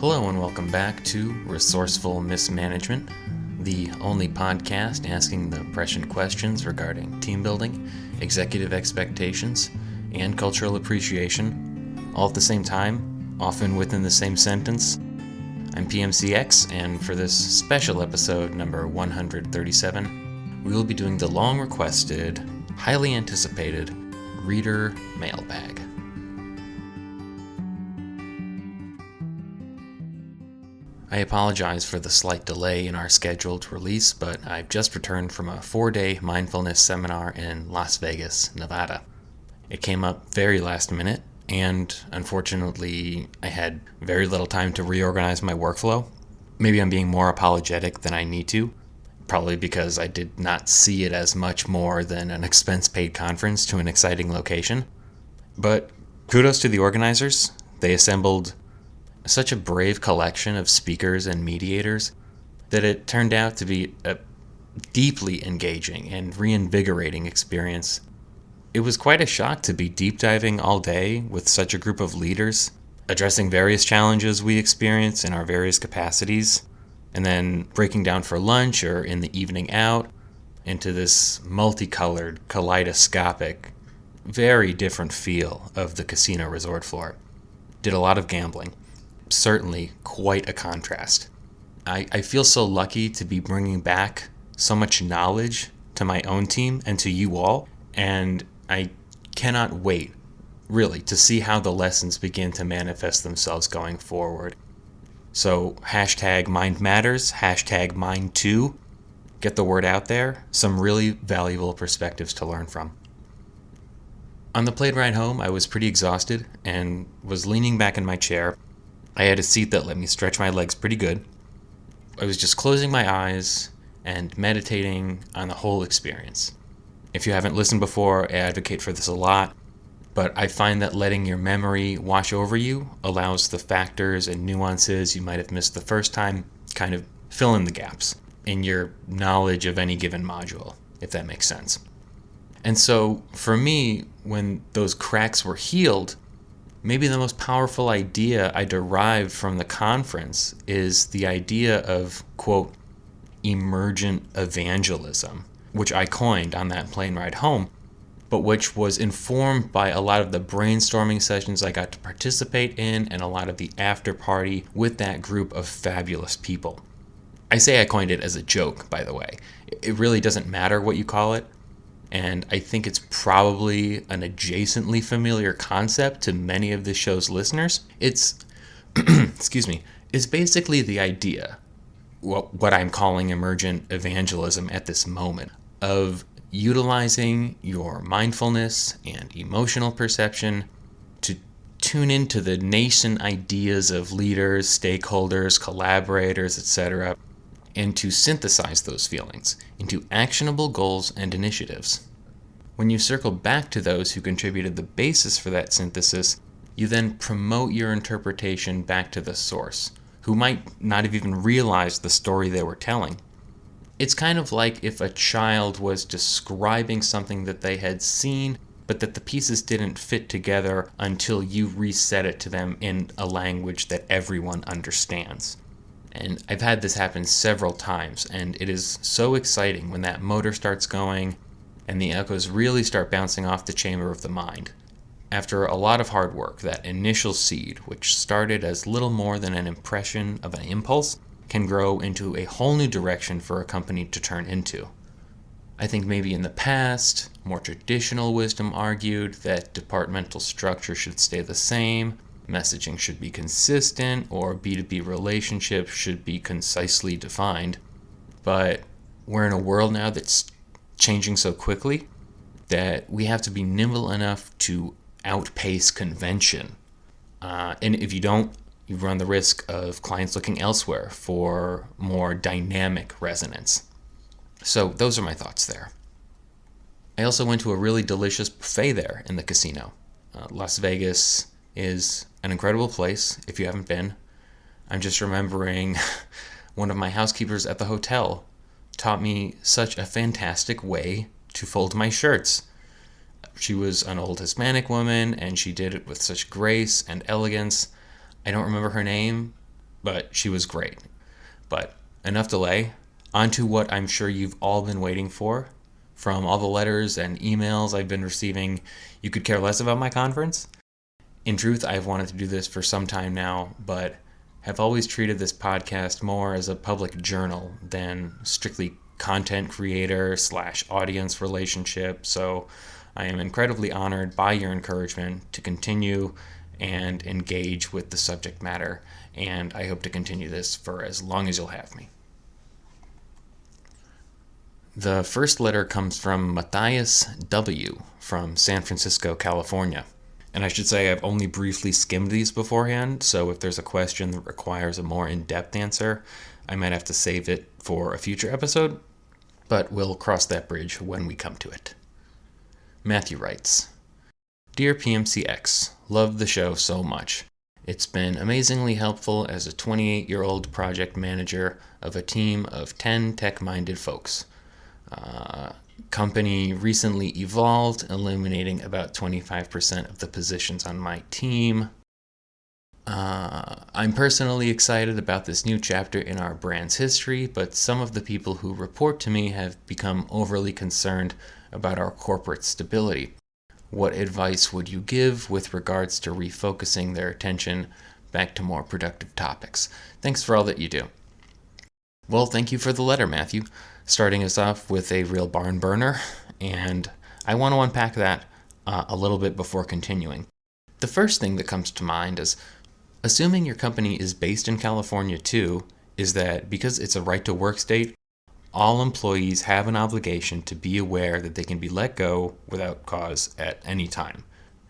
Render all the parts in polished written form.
Hello and welcome back to Resourceful Mismanagement, the only podcast asking the prescient questions regarding team building, executive expectations, and cultural appreciation, all at the same time, often within the same sentence. I'm PMCX, and for this special episode number 137, we will be doing the long-requested, highly anticipated Reader Mailbag. I apologize for the slight delay in our scheduled release, but I've just returned from a 4-day mindfulness seminar in Las Vegas, Nevada. It came up very last minute, and unfortunately, I had very little time to reorganize my workflow. Maybe I'm being more apologetic than I need to, probably because I did not see it as much more than an expense-paid conference to an exciting location. But kudos to the organizers. They assembled such a brave collection of speakers and mediators that it turned out to be a deeply engaging and reinvigorating experience. It was quite a shock to be deep diving all day with such a group of leaders, addressing various challenges we experience in our various capacities, and then breaking down for lunch or in the evening out into this multicolored, kaleidoscopic, very different feel of the casino resort floor. Did a lot of gambling. Certainly quite a contrast. I feel so lucky to be bringing back so much knowledge to my own team and to you all, and I cannot wait, really, to see how the lessons begin to manifest themselves going forward. So, hashtag Mind Matters, hashtag Mind Too. Get the word out there. Some really valuable perspectives to learn from. On the plane ride home, I was pretty exhausted and was leaning back in my chair. I had a seat that let me stretch my legs pretty good. I was just closing my eyes and meditating on the whole experience. If you haven't listened before, I advocate for this a lot, but I find that letting your memory wash over you allows the factors and nuances you might have missed the first time kind of fill in the gaps in your knowledge of any given module, if that makes sense. And so for me, when those cracks were healed, maybe the most powerful idea I derived from the conference is the idea of, quote, emergent evangelism, which I coined on that plane ride home, but which was informed by a lot of the brainstorming sessions I got to participate in and a lot of the after party with that group of fabulous people. I say I coined it as a joke, by the way. It really doesn't matter what you call it. And I think it's probably an adjacently familiar concept to many of the show's listeners. It's, it's basically the idea, what I'm calling emergent evangelism at this moment, of utilizing your mindfulness and emotional perception to tune into the nascent ideas of leaders, stakeholders, collaborators, etc., and to synthesize those feelings into actionable goals and initiatives. When you circle back to those who contributed the basis for that synthesis, you then promote your interpretation back to the source, who might not have even realized the story they were telling. It's kind of like if a child was describing something that they had seen, but that the pieces didn't fit together until you reset it to them in a language that everyone understands. And I've had this happen several times, and it is so exciting when that motor starts going and the echoes really start bouncing off the chamber of the mind. After a lot of hard work, that initial seed, which started as little more than an impression of an impulse, can grow into a whole new direction for a company to turn into. I think maybe in the past, more traditional wisdom argued that departmental structure should stay the same, messaging should be consistent, or B2B relationships should be concisely defined. But we're in a world now that's changing so quickly that we have to be nimble enough to outpace convention. And if you don't, you run the risk of clients looking elsewhere for more dynamic resonance. So those are my thoughts there. I also went to a really delicious buffet there in the casino. Las Vegas is an incredible place if you haven't been. I'm just remembering one of my housekeepers at the hotel taught me such a fantastic way to fold my shirts. She was an old Hispanic woman, and she did it with such grace and elegance. I don't remember her name, but she was great. But enough delay. On to what I'm sure you've all been waiting for. From all the letters and emails I've been receiving, you could care less about my conference. In truth, I've wanted to do this for some time now, but have always treated this podcast more as a public journal than strictly content creator / audience relationship. So I am incredibly honored by your encouragement to continue and engage with the subject matter, and I hope to continue this for as long as you'll have me. The first letter comes from Matthias W. from San Francisco, California. And I should say I've only briefly skimmed these beforehand, so if there's a question that requires a more in-depth answer, I might have to save it for a future episode, but we'll cross that bridge when we come to it. Matthew writes, Dear PMCX, love the show so much. It's been amazingly helpful as a 28-year-old project manager of a team of 10 tech-minded folks. Company recently evolved, eliminating about 25% of the positions on my team. I'm personally excited about this new chapter in our brand's history, but some of the people who report to me have become overly concerned about our corporate stability. What advice would you give with regards to refocusing their attention back to more productive topics? Thanks for all that you do. Well, thank you for the letter, Matthew. Starting us off with a real barn burner, and I want to unpack that a little bit before continuing. The first thing that comes to mind is, assuming your company is based in California too, is that because it's a right-to-work state, all employees have an obligation to be aware that they can be let go without cause at any time.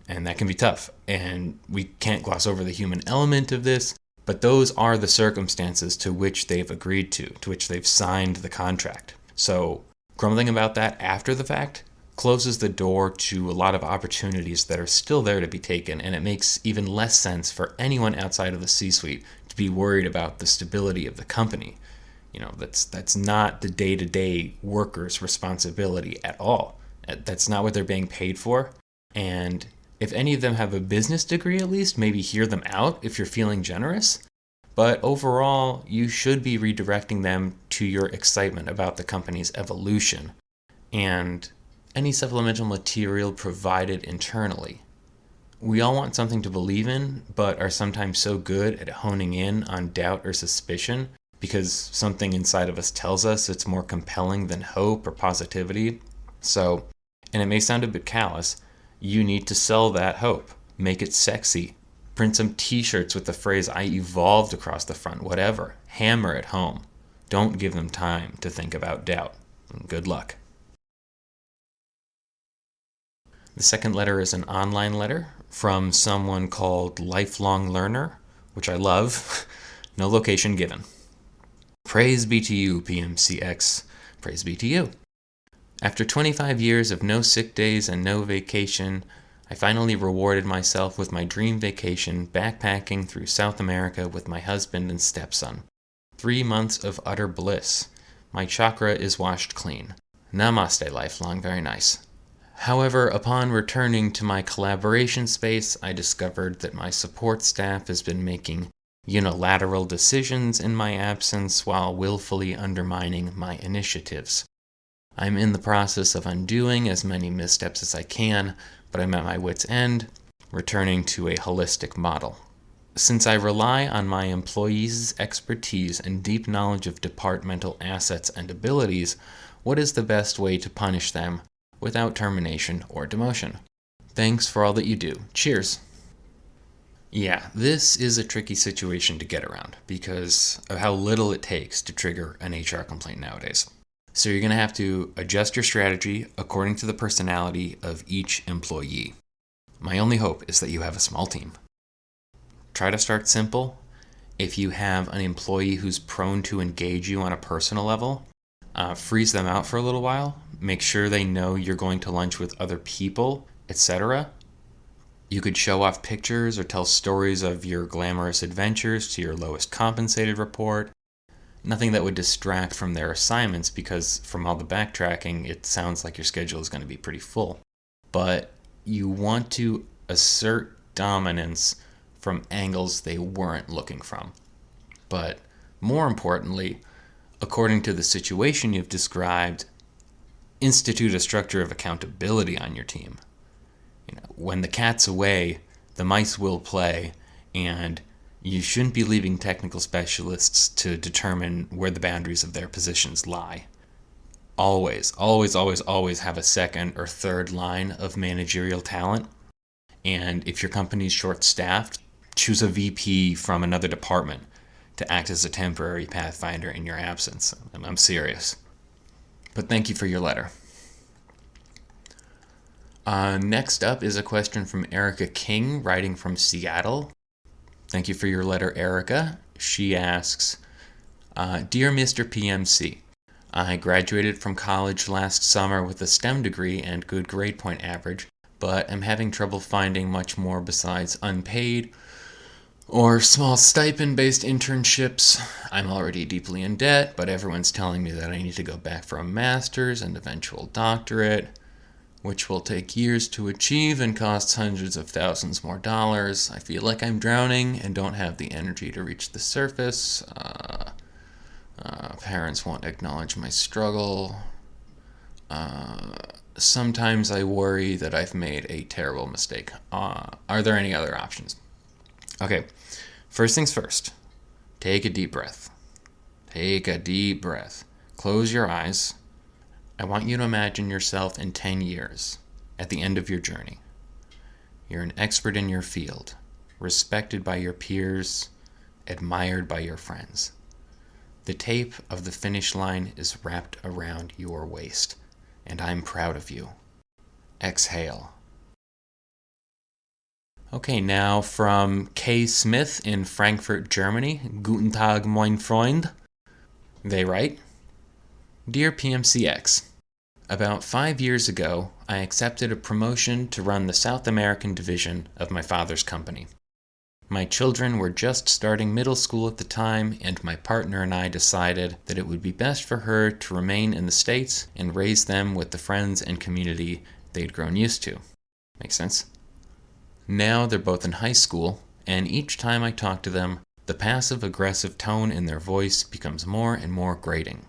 And that can be tough, and we can't gloss over the human element of this, but those are the circumstances to which they've agreed to which they've signed the contract. So grumbling about that after the fact closes the door to a lot of opportunities that are still there to be taken, and it makes even less sense for anyone outside of the C-suite to be worried about the stability of the company. That's not the day-to-day worker's responsibility at all. That's not what they're being paid for. And if any of them have a business degree at least, maybe hear them out if you're feeling generous. But overall, you should be redirecting them to your excitement about the company's evolution and any supplemental material provided internally. We all want something to believe in, but are sometimes so good at honing in on doubt or suspicion because something inside of us tells us it's more compelling than hope or positivity. So, and it may sound a bit callous, you need to sell that hope. Make it sexy. Print some t-shirts with the phrase "I evolved" across the front, whatever. Hammer it home. Don't give them time to think about doubt. Good luck. The second letter is an online letter from someone called Lifelong Learner, which I love. No location given. Praise be to you, PMCX. Praise be to you. After 25 years of no sick days and no vacation, I finally rewarded myself with my dream vacation backpacking through South America with my husband and stepson. 3 months of utter bliss. My chakra is washed clean. Namaste, Lifelong, very nice. However, upon returning to my collaboration space, I discovered that my support staff has been making unilateral decisions in my absence while willfully undermining my initiatives. I'm in the process of undoing as many missteps as I can, but I'm at my wit's end, returning to a holistic model. Since I rely on my employees' expertise and deep knowledge of departmental assets and abilities, what is the best way to punish them without termination or demotion? Thanks for all that you do. Cheers. Yeah, this is a tricky situation to get around because of how little it takes to trigger an HR complaint nowadays. So you're going to have to adjust your strategy according to the personality of each employee. My only hope is that you have a small team. Try to start simple. If you have an employee who's prone to engage you on a personal level, freeze them out for a little while. Make sure they know you're going to lunch with other people, etc. You could show off pictures or tell stories of your glamorous adventures to your lowest compensated report. Nothing that would distract from their assignments because from all the backtracking, it sounds like your schedule is going to be pretty full. But you want to assert dominance from angles they weren't looking from. But more importantly, according to the situation you've described, institute a structure of accountability on your team. When the cat's away, the mice will play, and you shouldn't be leaving technical specialists to determine where the boundaries of their positions lie. Always, always, always, always have a second or third line of managerial talent. And if your company's short-staffed, choose a VP from another department to act as a temporary pathfinder in your absence. I'm serious. But thank you for your letter. Next up is a question from Erica King, writing from Seattle. Thank you for your letter, Erica. She asks, Dear Mr. PMC, I graduated from college last summer with a STEM degree and good grade point average, but I'm having trouble finding much more besides unpaid or small stipend-based internships. I'm already deeply in debt, but everyone's telling me that I need to go back for a master's and eventual doctorate, which will take years to achieve and costs hundreds of thousands more dollars. I feel like I'm drowning and don't have the energy to reach the surface. Parents won't acknowledge my struggle. Sometimes I worry that I've made a terrible mistake. Are there any other options? Okay, first things first. Take a deep breath. Take a deep breath. Close your eyes. I want you to imagine yourself in 10 years, at the end of your journey. You're an expert in your field, respected by your peers, admired by your friends. The tape of the finish line is wrapped around your waist, and I'm proud of you. Exhale. Okay, now from K. Smith in Frankfurt, Germany. Guten Tag, mein Freund. They write, Dear PMCX, about 5 years ago, I accepted a promotion to run the South American division of my father's company. My children were just starting middle school at the time, and my partner and I decided that it would be best for her to remain in the States and raise them with the friends and community they'd grown used to. Makes sense? Now they're both in high school, and each time I talk to them, the passive-aggressive tone in their voice becomes more and more grating.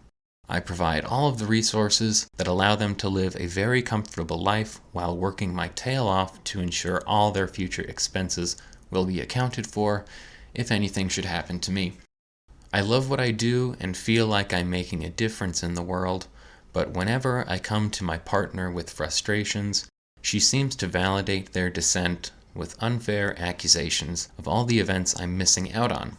I provide all of the resources that allow them to live a very comfortable life while working my tail off to ensure all their future expenses will be accounted for if anything should happen to me. I love what I do and feel like I'm making a difference in the world, but whenever I come to my partner with frustrations, she seems to validate their dissent with unfair accusations of all the events I'm missing out on.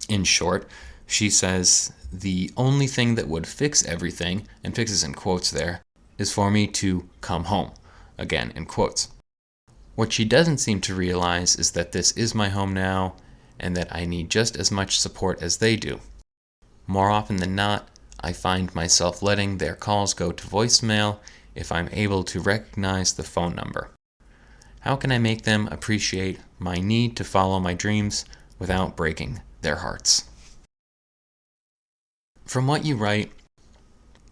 In short, she says the only thing that would fix everything, and fixes in quotes there, is for me to come home, again in quotes. What she doesn't seem to realize is that this is my home now, and that I need just as much support as they do. More often than not, I find myself letting their calls go to voicemail if I'm able to recognize the phone number. How can I make them appreciate my need to follow my dreams without breaking their hearts? From what you write,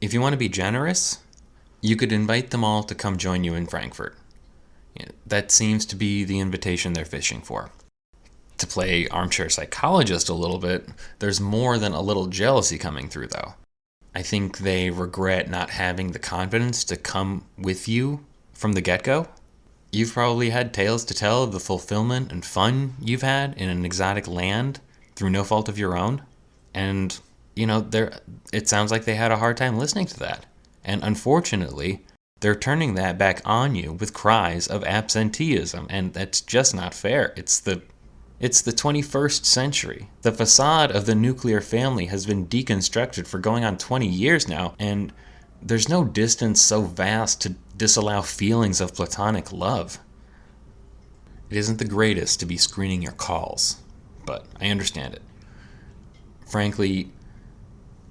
if you want to be generous, you could invite them all to come join you in Frankfurt. That seems to be the invitation they're fishing for. To play armchair psychologist a little bit, there's more than a little jealousy coming through, though. I think they regret not having the confidence to come with you from the get-go. You've probably had tales to tell of the fulfillment and fun you've had in an exotic land through no fault of your own. And, it sounds like they had a hard time listening to that. And unfortunately, they're turning that back on you with cries of absenteeism, and that's just not fair. It's the 21st century. The facade of the nuclear family has been deconstructed for going on 20 years now, and there's no distance so vast to disallow feelings of platonic love. It isn't the greatest to be screening your calls, but I understand it. Frankly,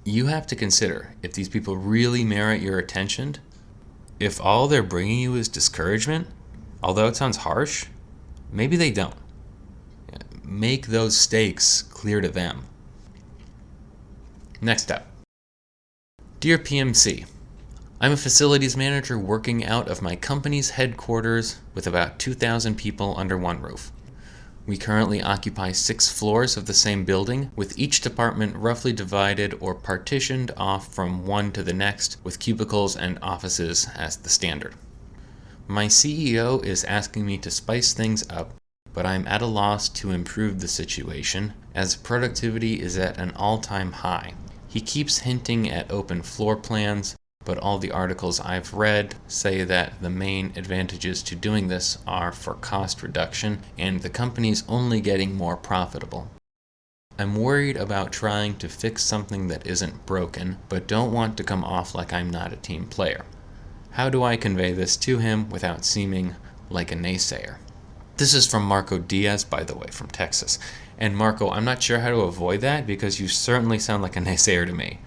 you have to consider if these people really merit your attention. If all they're bringing you is discouragement, although it sounds harsh, maybe they don't. Make those stakes clear to them. Next up. Dear PMC, I'm a facilities manager working out of my company's headquarters with about 2,000 people under one roof. We currently occupy 6 floors of the same building, with each department roughly divided or partitioned off from one to the next, with cubicles and offices as the standard. My CEO is asking me to spice things up, but I'm at a loss to improve the situation, as productivity is at an all-time high. He keeps hinting at open floor plans, but all the articles I've read say that the main advantages to doing this are for cost reduction and the company's only getting more profitable. I'm worried about trying to fix something that isn't broken, but don't want to come off like I'm not a team player. How do I convey this to him without seeming like a naysayer? This is from Marco Diaz, by the way, from Texas. And Marco, I'm not sure how to avoid that because you certainly sound like a naysayer to me.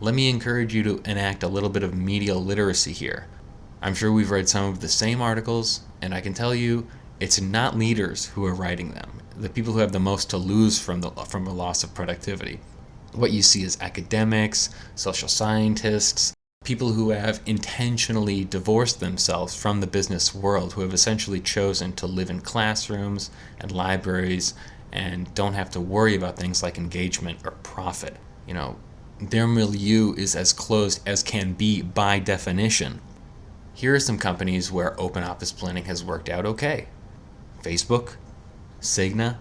Let me encourage you to enact a little bit of media literacy here. I'm sure we've read some of the same articles, and I can tell you it's not leaders who are writing them, the people who have the most to lose from the loss of productivity. What you see is academics, social scientists, people who have intentionally divorced themselves from the business world, who have essentially chosen to live in classrooms and libraries and don't have to worry about things like engagement or profit. Their milieu is as closed as can be by definition. Here are some companies where open office planning has worked out okay. Facebook, Cigna,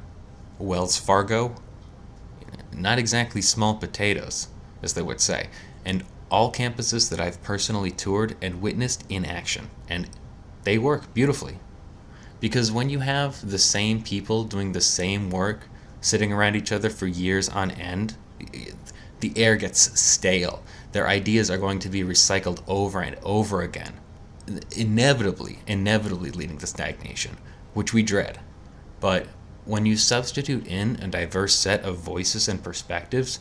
Wells Fargo, not exactly small potatoes, as they would say, and all campuses that I've personally toured and witnessed in action, and they work beautifully. Because when you have the same people doing the same work, sitting around each other for years on end, the air gets stale. Their ideas are going to be recycled over and over again, inevitably leading to stagnation, which we dread. But when you substitute in a diverse set of voices and perspectives,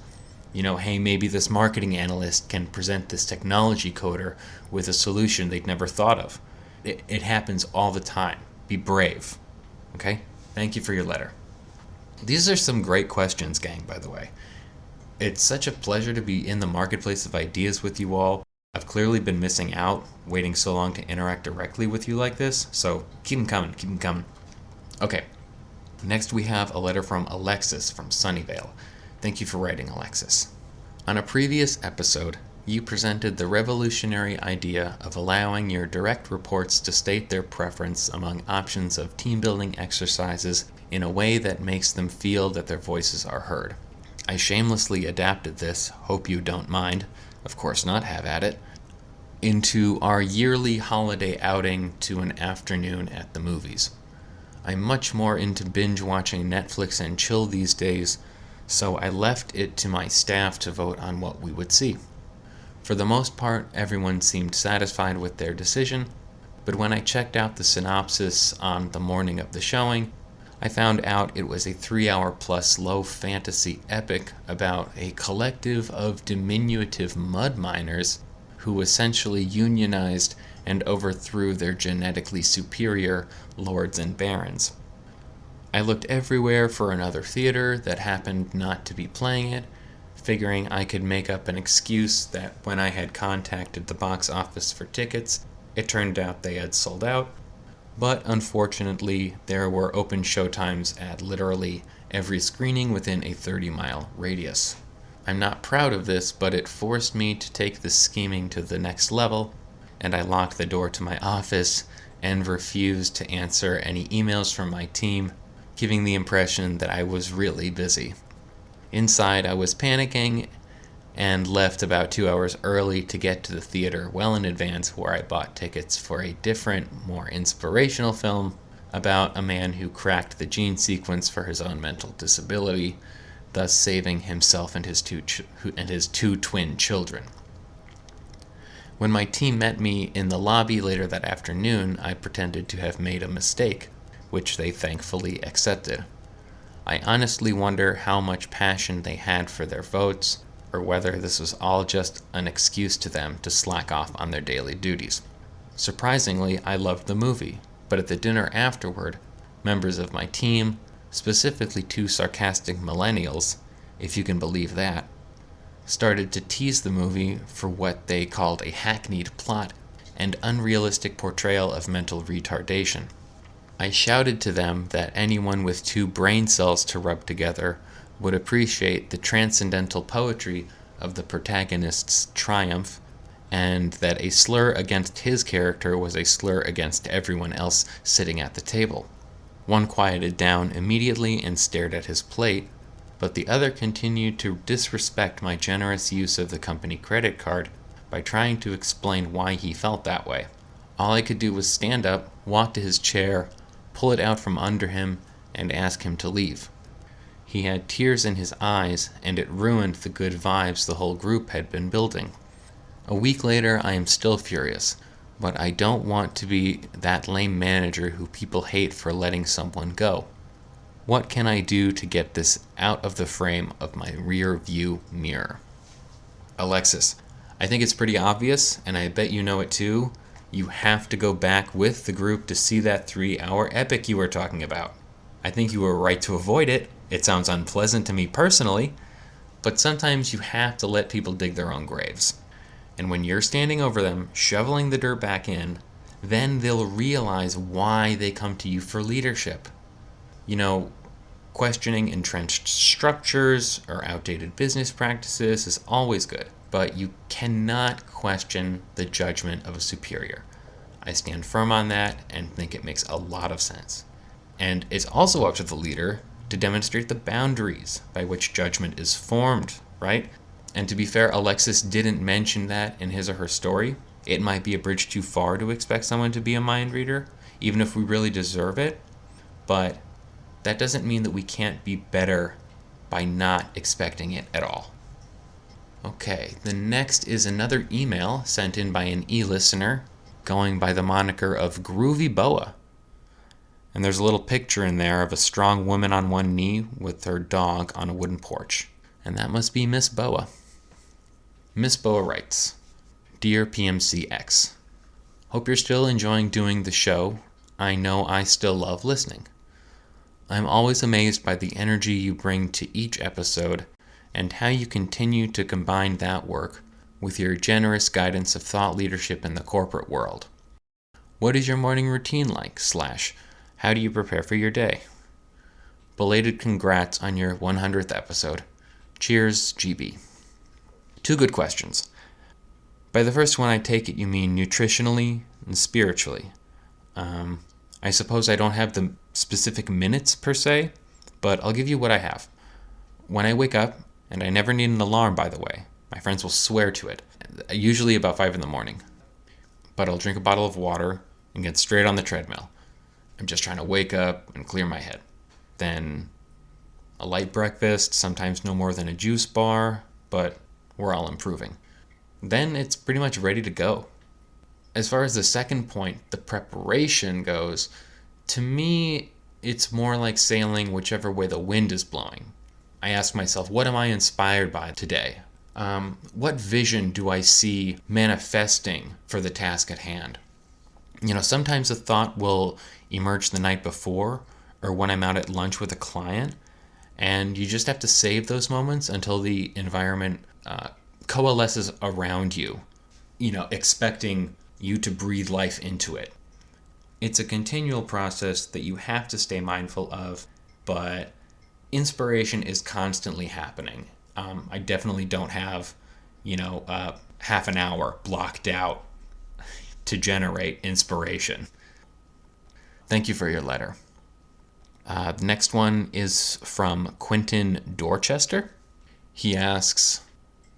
hey, maybe this marketing analyst can present this technology coder with a solution they'd never thought of. It happens all the time. Be brave. Okay? Thank you for your letter. These are some great questions, gang, by the way. It's such a pleasure to be in the marketplace of ideas with you all. I've clearly been missing out, waiting so long to interact directly with you like this, so keep them coming. Okay, next we have a letter from Alexis from Sunnyvale. Thank you for writing, Alexis. On a previous episode, you presented the revolutionary idea of allowing your direct reports to state their preference among options of team-building exercises in a way that makes them feel that their voices are heard. I shamelessly adapted this, hope you don't mind, of course not, have at it, into our yearly holiday outing to an afternoon at the movies. I'm much more into binge-watching Netflix and chill these days, so I left it to my staff to vote on what we would see. For the most part, everyone seemed satisfied with their decision, but when I checked out the synopsis on the morning of the showing, I found out it was a 3-hour-plus low fantasy epic about a collective of diminutive mud miners who essentially unionized and overthrew their genetically superior lords and barons. I looked everywhere for another theater that happened not to be playing it, figuring I could make up an excuse that when I had contacted the box office for tickets, it turned out they had sold out. But unfortunately, there were open showtimes at literally every screening within a 30-mile radius. I'm not proud of this, but it forced me to take the scheming to the next level, and I locked the door to my office and refused to answer any emails from my team, giving the impression that I was really busy. Inside, I was panicking and left about 2 hours early to get to the theater well in advance, where I bought tickets for a different, more inspirational film about a man who cracked the gene sequence for his own mental disability, thus saving himself and his two twin children. When my team met me in the lobby later that afternoon, I pretended to have made a mistake, which they thankfully accepted. I honestly wonder how much passion they had for their votes, or whether this was all just an excuse to them to slack off on their daily duties. Surprisingly, I loved the movie, but at the dinner afterward, members of my team, specifically 2 sarcastic millennials, if you can believe that, started to tease the movie for what they called a hackneyed plot and unrealistic portrayal of mental retardation. I shouted to them that anyone with two brain cells to rub together would appreciate the transcendental poetry of the protagonist's triumph, and that a slur against his character was a slur against everyone else sitting at the table. One quieted down immediately and stared at his plate, but the other continued to disrespect my generous use of the company credit card by trying to explain why he felt that way. All I could do was stand up, walk to his chair, pull it out from under him, and ask him to leave. He had tears in his eyes, and it ruined the good vibes the whole group had been building. A week later, I am still furious, but I don't want to be that lame manager who people hate for letting someone go. What can I do to get this out of the frame of my rear view mirror? Alexis, I think it's pretty obvious, and I bet you know it too. You have to go back with the group to see that 3-hour epic you were talking about. I think you were right to avoid it. It sounds unpleasant to me personally, but sometimes you have to let people dig their own graves. And when you're standing over them, shoveling the dirt back in, then they'll realize why they come to you for leadership. Questioning entrenched structures or outdated business practices is always good, but you cannot question the judgment of a superior. I stand firm on that and think it makes a lot of sense. And it's also up to the leader to demonstrate the boundaries by which judgment is formed, right? And to be fair, Alexis didn't mention that in his or her story. It might be a bridge too far to expect someone to be a mind reader, even if we really deserve it. But that doesn't mean that we can't be better by not expecting it at all. Okay, the next is another email sent in by an e-listener going by the moniker of Groovy Boa. And there's a little picture in there of a strong woman on one knee with her dog on a wooden porch. And that must be Miss Boa. Miss Boa writes, Dear PMCX, hope you're still enjoying doing the show. I know I still love listening. I'm always amazed by the energy you bring to each episode and how you continue to combine that work with your generous guidance of thought leadership in the corporate world. What is your morning routine like? / how do you prepare for your day? Belated congrats on your 100th episode. Cheers, GB. 2 good questions. By the first one, I take it you mean nutritionally and spiritually. I suppose I don't have the specific minutes per se, but I'll give you what I have. When I wake up, and I never need an alarm, by the way, my friends will swear to it, usually about 5 in the morning, but I'll drink a bottle of water and get straight on the treadmill. I'm just trying to wake up and clear my head. Then a light breakfast, sometimes no more than a juice bar, but we're all improving. Then it's pretty much ready to go. As far as the second point, the preparation goes, to me, it's more like sailing whichever way the wind is blowing. I ask myself, what am I inspired by today? What vision do I see manifesting for the task at hand? Sometimes a thought will emerge the night before or when I'm out at lunch with a client, and you just have to save those moments until the environment coalesces around you, expecting you to breathe life into it. It's a continual process that you have to stay mindful of, but inspiration is constantly happening. I definitely don't have, half an hour blocked out to generate inspiration. Thank you for your letter. The next one is from Quentin Dorchester. He asks,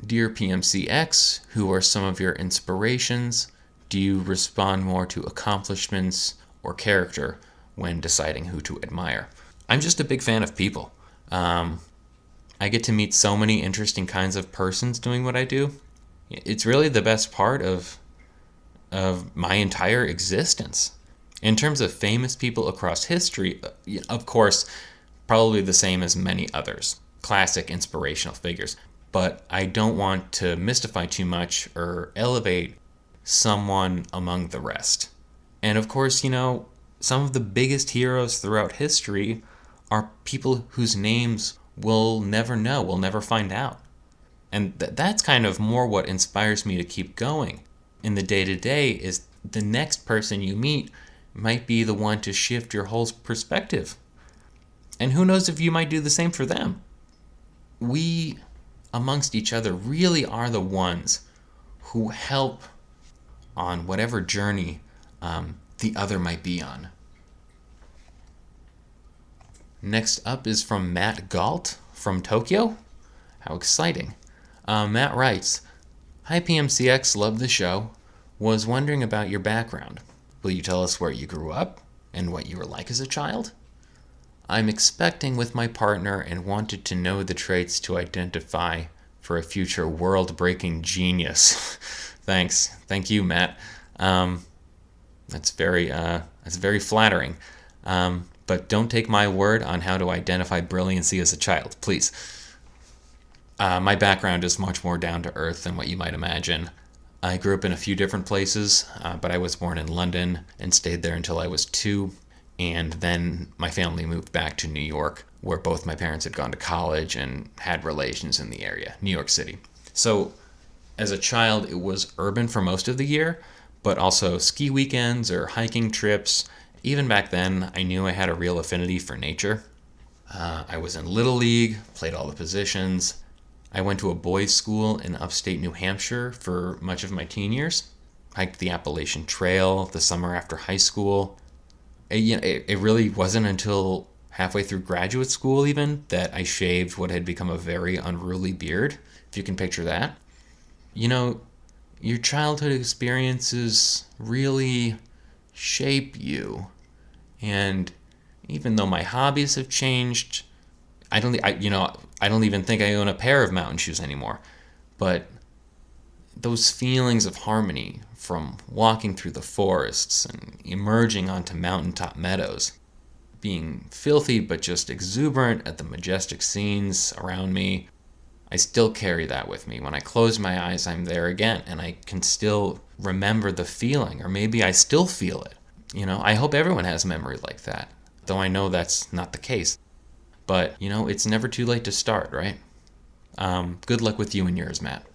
Dear PMCX, who are some of your inspirations? Do you respond more to accomplishments or character when deciding who to admire? I'm just a big fan of people. I get to meet so many interesting kinds of persons doing what I do. It's really the best part of my entire existence. In terms of famous people across history, of course, probably the same as many others. Classic inspirational figures. But I don't want to mystify too much or elevate someone among the rest. And of course, some of the biggest heroes throughout history are people whose names we'll never know, we'll never find out. And that's kind of more what inspires me to keep going in the day-to-day is the next person you meet might be the one to shift your whole perspective. And who knows if you might do the same for them. We, amongst each other, really are the ones who help on whatever journey the other might be on. Next up is from Matt Galt from Tokyo. How exciting. Matt writes, "Hi PMCX, love the show. Was wondering about your background. Will you tell us where you grew up and what you were like as a child? I'm expecting with my partner and wanted to know the traits to identify for a future world-breaking genius." Thanks. Thank you, Matt. That's very flattering. But don't take my word on how to identify brilliancy as a child, please. My background is much more down to earth than what you might imagine. I grew up in a few different places, but I was born in London and stayed there until I was 2. And then my family moved back to New York, where both my parents had gone to college and had relations in the area, New York City. So as a child, it was urban for most of the year, but also ski weekends or hiking trips. Even back then, I knew I had a real affinity for nature. I was in Little League, played all the positions. I went to a boys' school in upstate New Hampshire for much of my teen years. Hiked the Appalachian Trail the summer after high school. It really wasn't until halfway through graduate school even that I shaved what had become a very unruly beard, if you can picture that. Your childhood experiences really shape you. And even though my hobbies have changed, I don't even think I own a pair of mountain shoes anymore. But those feelings of harmony from walking through the forests and emerging onto mountaintop meadows, being filthy but just exuberant at the majestic scenes around me, I still carry that with me. When I close my eyes, I'm there again, and I can still remember the feeling, or maybe I still feel it. I hope everyone has a memory like that, though I know that's not the case. But, it's never too late to start, right? Good luck with you and yours, Matt.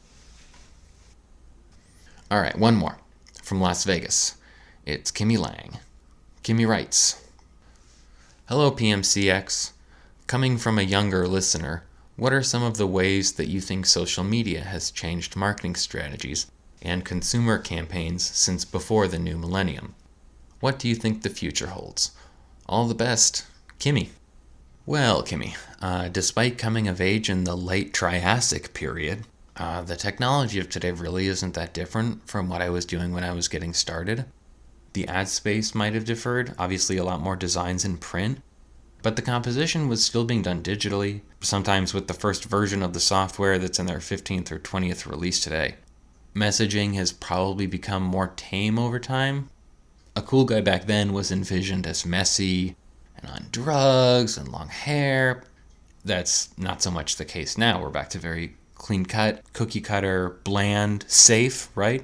All right, one more from Las Vegas. It's Kimmy Lang. Kimmy writes, "Hello, PMCX. Coming from a younger listener, what are some of the ways that you think social media has changed marketing strategies and consumer campaigns since before the new millennium? What do you think the future holds? All the best, Kimmy." Well, Kimmy, despite coming of age in the late Triassic period, the technology of today really isn't that different from what I was doing when I was getting started. The ad space might have differed, obviously a lot more designs in print, but the composition was still being done digitally, sometimes with the first version of the software that's in their 15th or 20th release today. Messaging has probably become more tame over time. A cool guy back then was envisioned as messy and on drugs and long hair. That's not so much the case now. We're back to very clean cut, cookie cutter, bland, safe, right?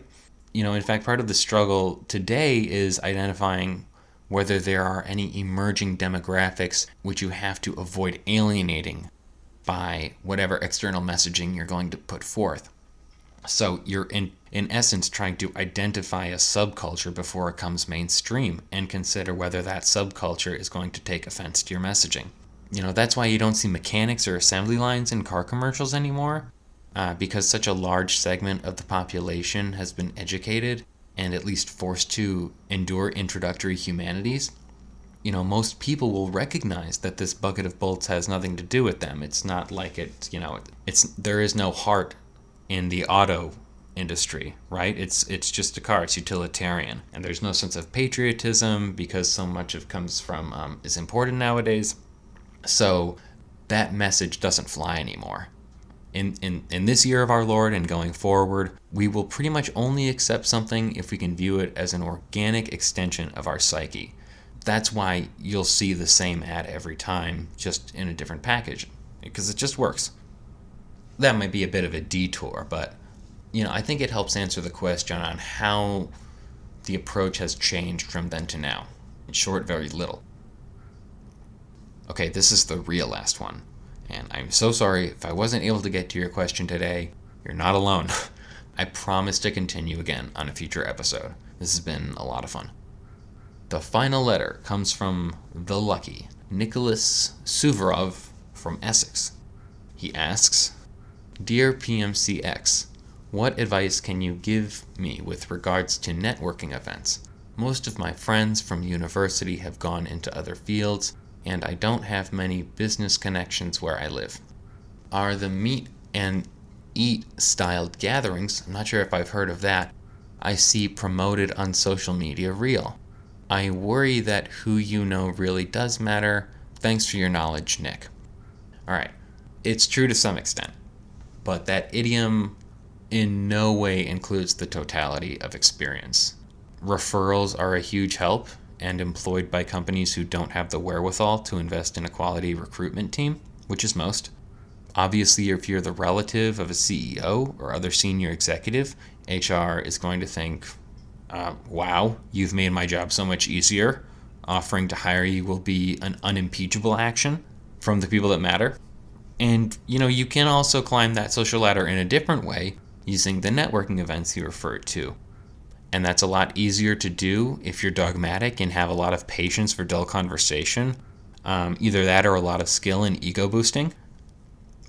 In fact, part of the struggle today is identifying whether there are any emerging demographics which you have to avoid alienating by whatever external messaging you're going to put forth. So you're in essence trying to identify a subculture before it comes mainstream and consider whether that subculture is going to take offense to your messaging. That's why you don't see mechanics or assembly lines in car commercials anymore, because such a large segment of the population has been educated and at least forced to endure introductory humanities. Most people will recognize that this bucket of bolts has nothing to do with them. It's not like there is no heart in the auto industry, right? It's just a car. It's utilitarian, and there's no sense of patriotism because so much of comes from is imported nowadays. So that message doesn't fly anymore. In this year of our Lord and going forward, we will pretty much only accept something if we can view it as an organic extension of our psyche. That's why you'll see the same ad every time, just in a different package, because it just works. That might be a bit of a detour, but I think it helps answer the question on how the approach has changed from then to now. In short, very little. Okay, this is the real last one. And I'm so sorry if I wasn't able to get to your question today. You're not alone. I promise to continue again on a future episode. This has been a lot of fun. The final letter comes from the lucky Nicholas Suvorov from Essex. He asks, Dear PMCX, what advice can you give me with regards to networking events? Most of my friends from university have gone into other fields, and I don't have many business connections where I live. Are the meet and eat styled gatherings, I'm not sure if I've heard of that, I see promoted on social media real? I worry that who you know really does matter. Thanks for your knowledge, Nick. Alright, it's true to some extent, but that idiom in no way includes the totality of experience. Referrals are a huge help and employed by companies who don't have the wherewithal to invest in a quality recruitment team, which is most. Obviously, if you're the relative of a CEO or other senior executive, HR is going to think, wow, you've made my job so much easier. Offering to hire you will be an unimpeachable action from the people that matter. And, you can also climb that social ladder in a different way using the networking events you referred to. And that's a lot easier to do if you're dogmatic and have a lot of patience for dull conversation. Either that or a lot of skill in ego boosting.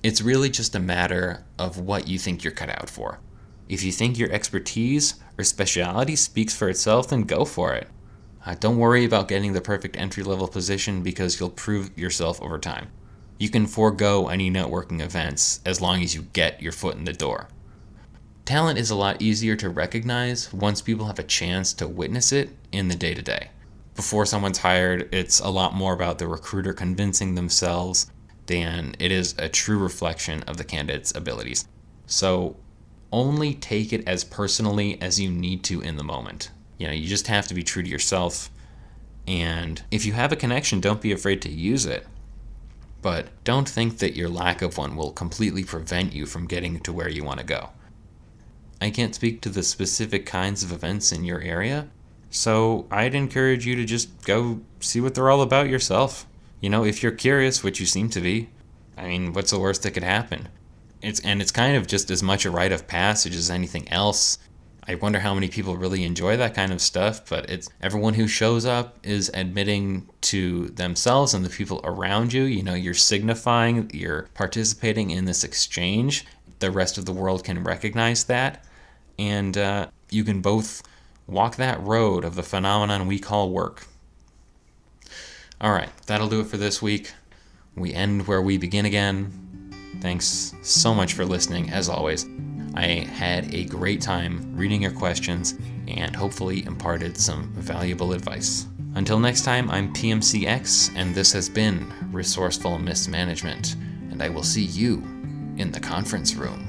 It's really just a matter of what you think you're cut out for. If you think your expertise or speciality speaks for itself, then go for it. Don't worry about getting the perfect entry-level position because you'll prove yourself over time. You can forego any networking events as long as you get your foot in the door. Talent is a lot easier to recognize once people have a chance to witness it in the day-to-day. Before someone's hired, it's a lot more about the recruiter convincing themselves than it is a true reflection of the candidate's abilities. So only take it as personally as you need to in the moment. You just have to be true to yourself. And if you have a connection, don't be afraid to use it. But don't think that your lack of one will completely prevent you from getting to where you want to go. I can't speak to the specific kinds of events in your area, so I'd encourage you to just go see what they're all about yourself. If you're curious, which you seem to be, what's the worst that could happen? It's kind of just as much a rite of passage as anything else. I wonder how many people really enjoy that kind of stuff, but it's everyone who shows up is admitting to themselves and the people around you. You're signifying, you're participating in this exchange. The rest of the world can recognize that, and you can both walk that road of the phenomenon we call work. All right, that'll do it for this week. We end where we begin again. Thanks so much for listening, as always. I had a great time reading your questions and hopefully imparted some valuable advice. Until next time, I'm PMCX, and this has been Resourceful Mismanagement, and I will see you in the conference room.